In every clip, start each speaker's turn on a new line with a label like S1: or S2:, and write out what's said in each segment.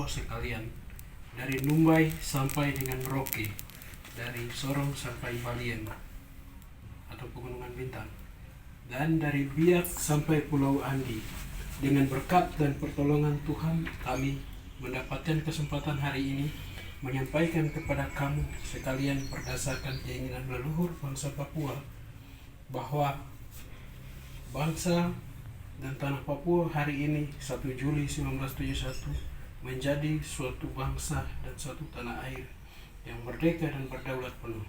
S1: sekalian, dari Numbai sampai dengan Merauke, dari Sorong sampai Baliem atau Pegunungan Bintang, dan dari Biak sampai Pulau Andi. Dengan berkat dan pertolongan Tuhan, kami mendapatkan kesempatan hari ini menyampaikan kepada kamu sekalian berdasarkan keinginan leluhur bangsa Papua bahwa bangsa dan tanah Papua hari ini 1 Juli 1971 menjadi suatu bangsa dan suatu tanah air yang merdeka dan berdaulat penuh.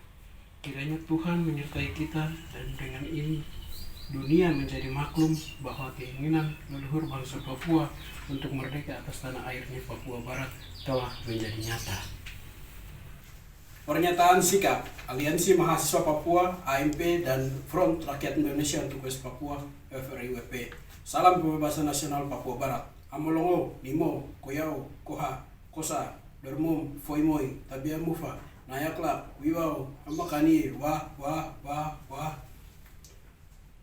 S1: Kiranya Tuhan menyertai kita dan dengan ini dunia menjadi maklum bahwa keinginan leluhur bangsa Papua untuk merdeka atas tanah airnya Papua Barat telah menjadi nyata. Pernyataan sikap Aliansi Mahasiswa Papua AMP dan Front Rakyat Indonesia untuk West Papua FRIWP. Salam kebebasan nasional Papua Barat. Amolongo, Nimo, Koyau, Koha, Kosa, Dermum, Foimoy, Tabia Mufa, Nayaklak, Wiwau, Amakani, Wah.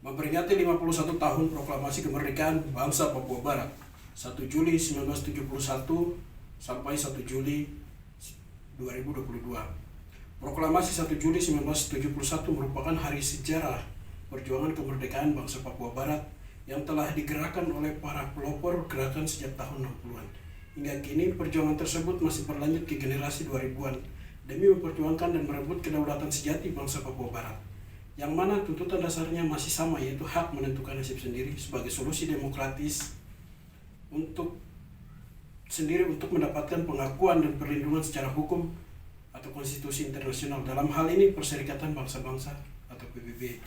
S1: Memperingati 51 tahun proklamasi kemerdekaan bangsa Papua Barat 1 Juli 1971 sampai 1 Juli 2022. Proklamasi 1 Juli 1971 merupakan hari sejarah perjuangan kemerdekaan bangsa Papua Barat yang telah digerakkan oleh para pelopor gerakan sejak tahun 60-an. Hingga kini perjuangan tersebut masih berlanjut ke generasi 2000-an demi memperjuangkan dan merebut kedaulatan sejati bangsa Papua Barat, yang mana tuntutan dasarnya masih sama, yaitu hak menentukan nasib sendiri sebagai solusi demokratis untuk mendapatkan pengakuan dan perlindungan secara hukum atau konstitusi internasional, dalam hal ini Perserikatan Bangsa-Bangsa atau PBB,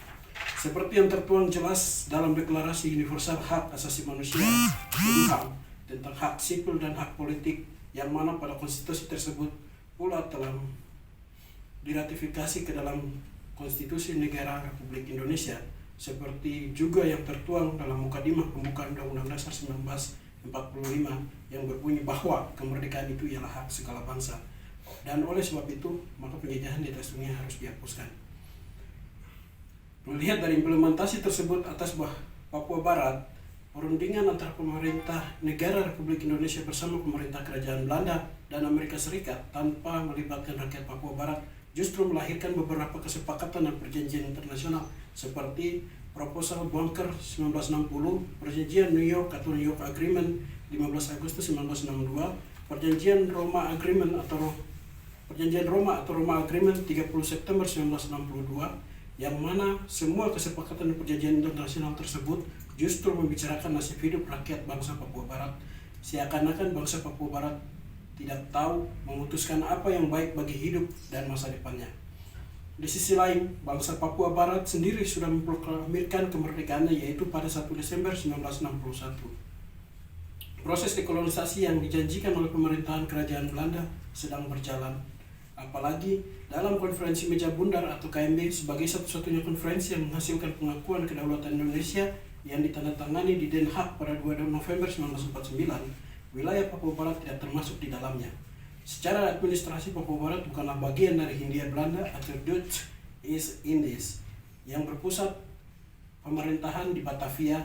S1: seperti yang tertuang jelas dalam Deklarasi Universal Hak Asasi Manusia (HAM) tentang hak sipil dan hak politik, yang mana pada konstitusi tersebut pula telah diratifikasi ke dalam Konstitusi Negara Republik Indonesia, seperti juga yang tertuang dalam Mukadimah Pembukaan Undang-Undang Dasar 1945 yang berbunyi bahwa kemerdekaan itu ialah hak segala bangsa, dan oleh sebab itu maka penjajahan di atas dunia harus dihapuskan. Melihat dari implementasi tersebut atas Papua Barat, perundingan antara pemerintah negara Republik Indonesia bersama pemerintah Kerajaan Belanda dan Amerika Serikat tanpa melibatkan rakyat Papua Barat justru melahirkan beberapa kesepakatan dan perjanjian internasional seperti Proposal Bunker 1960, Perjanjian New York atau New York Agreement 15 Agustus 1962, Perjanjian Roma atau Roma Agreement 30 September 1962, yang mana semua kesepakatan dan perjanjian internasional tersebut justru membicarakan nasib hidup rakyat bangsa Papua Barat, seakan-akan bangsa Papua Barat tidak tahu memutuskan apa yang baik bagi hidup dan masa depannya. Di sisi lain, bangsa Papua Barat sendiri sudah memproklamirkan kemerdekaannya, yaitu pada 1 Desember 1961. Proses dekolonisasi yang dijanjikan oleh pemerintahan Kerajaan Belanda sedang berjalan. Apalagi dalam konferensi Meja Bundar atau KMB sebagai satu-satunya konferensi yang menghasilkan pengakuan kedaulatan Indonesia yang ditandatangani di Den Haag pada 2 November 1949, wilayah Papua Barat tidak termasuk di dalamnya. Secara administrasi, Papua Barat bukanlah bagian dari Hindia Belanda atau Dutch East Indies yang berpusat pemerintahan di Batavia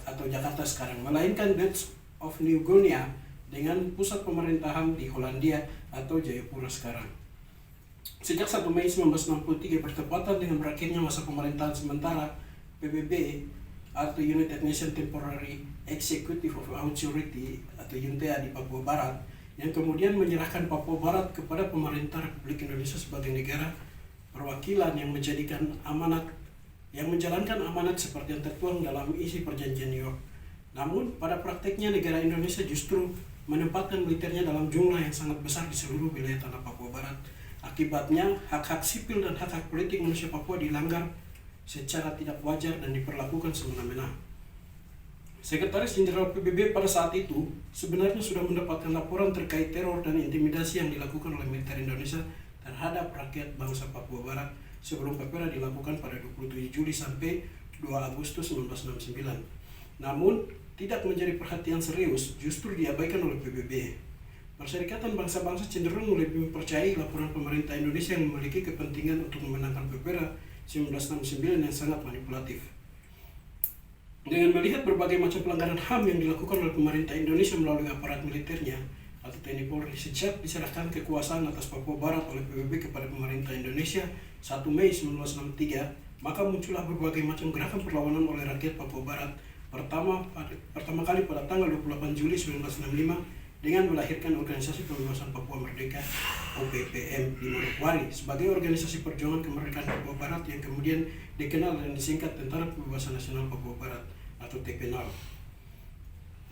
S1: atau Jakarta sekarang, melainkan Dutch of New Guinea dengan pusat pemerintahan di Hollandia atau Jayapura sekarang. Sejak 1 Mei 1963 bertepatan dengan berakhirnya masa pemerintahan sementara PBB atau United Nations Temporary Executive of Authority atau UNTEA di Papua Barat, yang kemudian menyerahkan Papua Barat kepada pemerintah Republik Indonesia sebagai negara perwakilan yang menjalankan amanat seperti yang tertuang dalam isi perjanjian New York. Namun pada prakteknya negara Indonesia justru menempatkan militernya dalam jumlah yang sangat besar di seluruh wilayah tanah Papua Barat. Akibatnya, hak-hak sipil dan hak-hak politik manusia Papua dilanggar secara tidak wajar dan diperlakukan semena-mena. Sekretaris Jenderal PBB pada saat itu sebenarnya sudah mendapatkan laporan terkait teror dan intimidasi yang dilakukan oleh militer Indonesia terhadap rakyat bangsa Papua Barat sebelum PEPERA dilakukan pada 27 Juli sampai 2 Agustus 1969. Namun, tidak menjadi perhatian serius, justru diabaikan oleh PBB. Perserikatan Bangsa-Bangsa cenderung lebih mempercayai laporan pemerintah Indonesia yang memiliki kepentingan untuk memenangkan PEPERA 1969 yang sangat manipulatif. Dengan melihat berbagai macam pelanggaran HAM yang dilakukan oleh pemerintah Indonesia melalui aparat militernya, atau TNI Polri sejak diserahkan kekuasaan atas Papua Barat oleh PBB kepada pemerintah Indonesia 1 Mei 1963, maka muncullah berbagai macam gerakan perlawanan oleh rakyat Papua Barat. Pertama kali pada tanggal 28 Juli 1965 dengan melahirkan Organisasi Pembebasan Papua Merdeka (OPPM) di Manokwari sebagai organisasi perjuangan kemerdekaan Papua Barat yang kemudian dikenal dan disingkat Tentara Pembebasan Nasional Papua Barat atau TPNAL.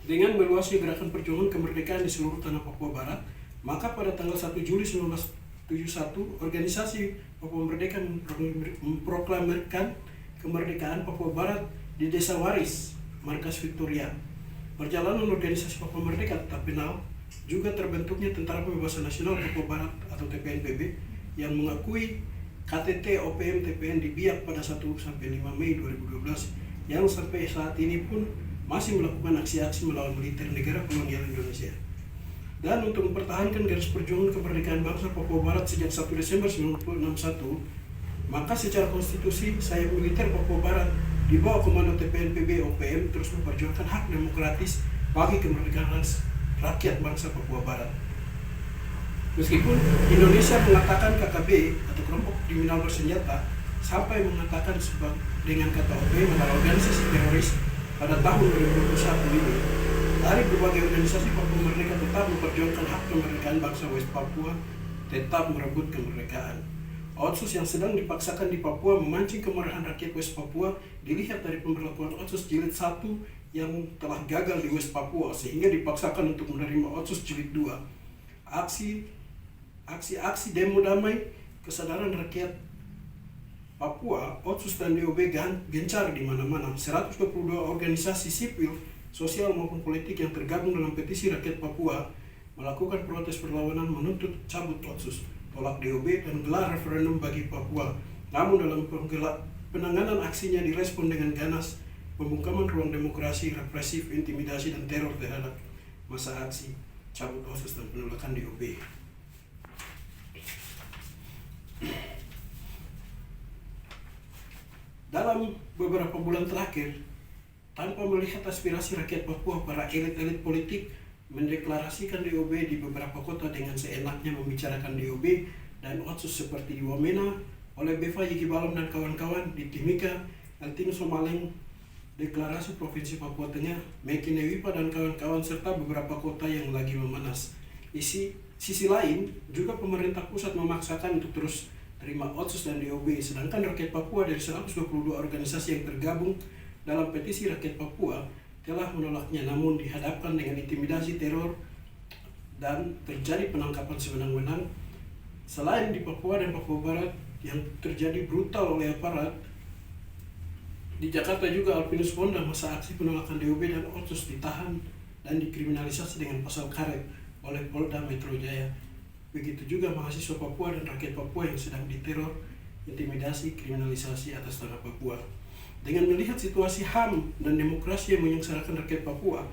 S1: Dengan meluasnya gerakan perjuangan kemerdekaan di seluruh tanah Papua Barat, maka pada tanggal 1 Juli 1971 organisasi Papua Merdeka memproklamirkan kemerdekaan Papua Barat di Desa Waris, Markas Victoria. Perjalanan organisasi Papua Merdeka atau TPNAL juga terbentuknya Tentara Pembebasan Nasional Papua Barat atau TPNPB yang mengakui KTT OPM TPN di Biak pada 1-5 Mei 2012 yang sampai saat ini pun masih melakukan aksi-aksi melawan militer negara kolonial Indonesia. Dan untuk mempertahankan garis perjuangan kemerdekaan bangsa Papua Barat sejak 1 Desember 1961, maka secara konstitusi sayap militer Papua Barat di bawah komando TPNPB OPM terus memperjuangkan hak demokratis bagi kemerdekaan rakyat bangsa Papua Barat. Meskipun Indonesia mengatakan KKB atau kelompok kriminal bersenjata sampai mengatakan dengan kata OPM adalah organisasi teroris pada tahun 2021 ini, dari berbagai organisasi Papua Merdeka tetap memperjuangkan hak kemerdekaan bangsa West Papua, tetap merebut kemerdekaan. Otsus yang sedang dipaksakan di Papua memancing kemarahan rakyat West Papua dilihat dari pemberlakuan Otsus Jilid 1 yang telah gagal di West Papua sehingga dipaksakan untuk menerima Otsus Jilid 2. Aksi demo damai kesadaran rakyat Papua, Otsus dan DOB gencar di mana-mana. 122 organisasi sipil, sosial maupun politik yang tergabung dalam petisi rakyat Papua melakukan protes perlawanan menuntut cabut Otsus, tolak DOB dan gelar referendum bagi Papua. Namun dalam penanganan aksinya direspon dengan ganas, pembungkaman ruang demokrasi, represif, intimidasi dan teror terhadap masa aksi cabut Otsus dan penolakan DOB. Dalam beberapa bulan terakhir, tanpa melihat aspirasi rakyat Papua, para elit-elit politik mendeklarasikan DOB di beberapa kota dengan seenaknya membicarakan DOB dan Otsus seperti di Wamena oleh Beva Yigi Balom dan kawan-kawan, di Timika, Altinus Somaleng, deklarasi Provinsi Papua Tengah, Mekinewipa dan kawan-kawan serta beberapa kota yang lagi memanas. Sisi lain, juga pemerintah pusat memaksakan untuk terus terima Otsus dan DOB, sedangkan rakyat Papua dari 122 organisasi yang tergabung dalam petisi rakyat Papua telah menolaknya, namun dihadapkan dengan intimidasi, teror, dan terjadi penangkapan sewenang-wenang. Selain di Papua dan Papua Barat yang terjadi brutal oleh aparat, di Jakarta juga Alpinus Bonda masa aksi penolakan DOB dan Otsus ditahan dan dikriminalisasi dengan pasal karet oleh Polda Metro Jaya. Begitu juga mahasiswa Papua dan rakyat Papua yang sedang diteror, intimidasi, kriminalisasi atas tanah Papua. Dengan melihat situasi HAM dan demokrasi yang menyengsarakan rakyat Papua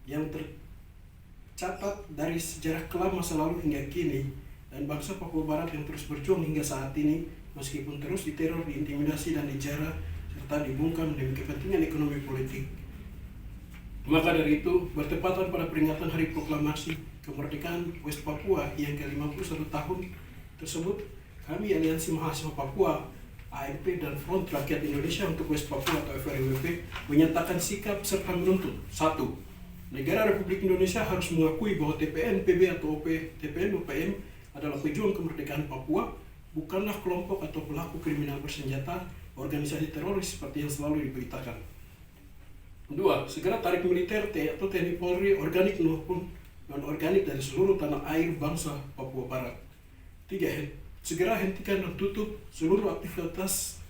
S1: yang tercatat dari sejarah kelam masa lalu hingga kini, dan bangsa Papua Barat yang terus berjuang hingga saat ini meskipun terus diteror, diintimidasi dan dijarah serta dibungkam demi kepentingan ekonomi politik. Maka dari itu, bertepatan pada peringatan Hari Proklamasi Kemerdekaan West Papua yang ke-51 tahun tersebut, kami Aliansi Mahasiswa Papua, AMP dan Front Rakyat Indonesia untuk West Papua atau FRWP menyatakan sikap serta menuntut: 1. Negara Republik Indonesia harus mengakui bahwa TPNPB atau TPN-OPM adalah pejuang kemerdekaan Papua, bukanlah kelompok atau pelaku kriminal bersenjata, organisasi teroris seperti yang selalu diberitakan. 2. Segera tarik militer atau TNI Polri organik maupun non-organik dari seluruh tanah air bangsa Papua Barat. 3. Segera hentikan dan tutup seluruh aktivitas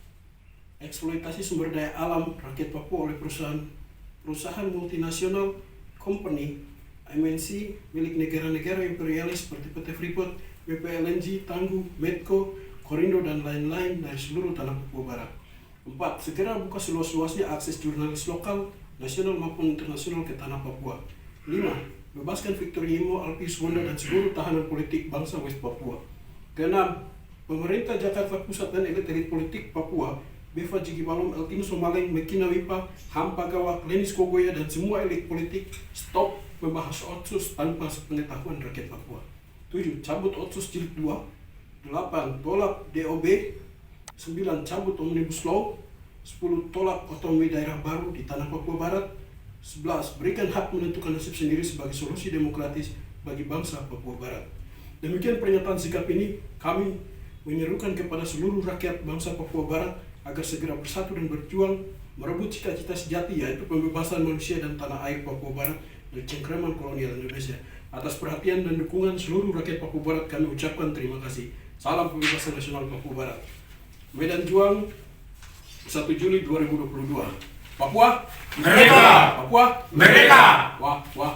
S1: eksploitasi sumber daya alam rakyat Papua oleh perusahaan multinasional, company, MNC milik negara-negara imperialis seperti PT Freeport, BP LNG, Tangguh, Medco, Korindo dan lain-lain dari seluruh tanah Papua Barat. 4. Segera buka seluas-luasnya akses jurnalis lokal, nasional maupun internasional ke tanah Papua. 5. Bebaskan Victor Yimo, Alpius Bonda dan seluruh tahanan politik bangsa West Papua. 6. Pemerintah Jakarta Pusat dan elit-elit politik Papua, Beva Yigi Balom, Altinus Somaleng, Mekinewipa, Ham Pagawa, Lenis Kogoya dan semua elit politik, stop membahas Otsus tanpa sepengetahuan rakyat Papua. 7. Cabut Otsus Jilid 2. 8. Tolak DOB. 9. Cabut Omnibus Law. 10. Tolak otonomi daerah baru di tanah Papua Barat. 11. Berikan hak menentukan nasib sendiri sebagai solusi demokratis bagi bangsa Papua Barat. Demikian pernyataan sikap ini, kami menyerukan kepada seluruh rakyat bangsa Papua Barat agar segera bersatu dan berjuang merebut cita-cita sejati, yaitu pembebasan manusia dan tanah air Papua Barat dari cengkraman kolonial Indonesia. Atas perhatian dan dukungan seluruh rakyat Papua Barat kami ucapkan terima kasih. Salam pembebasan nasional Papua Barat. Medan Juang, 1 Juli 2022. Papua
S2: Merdeka!
S1: Papua
S2: Merdeka!
S1: Wah, wah.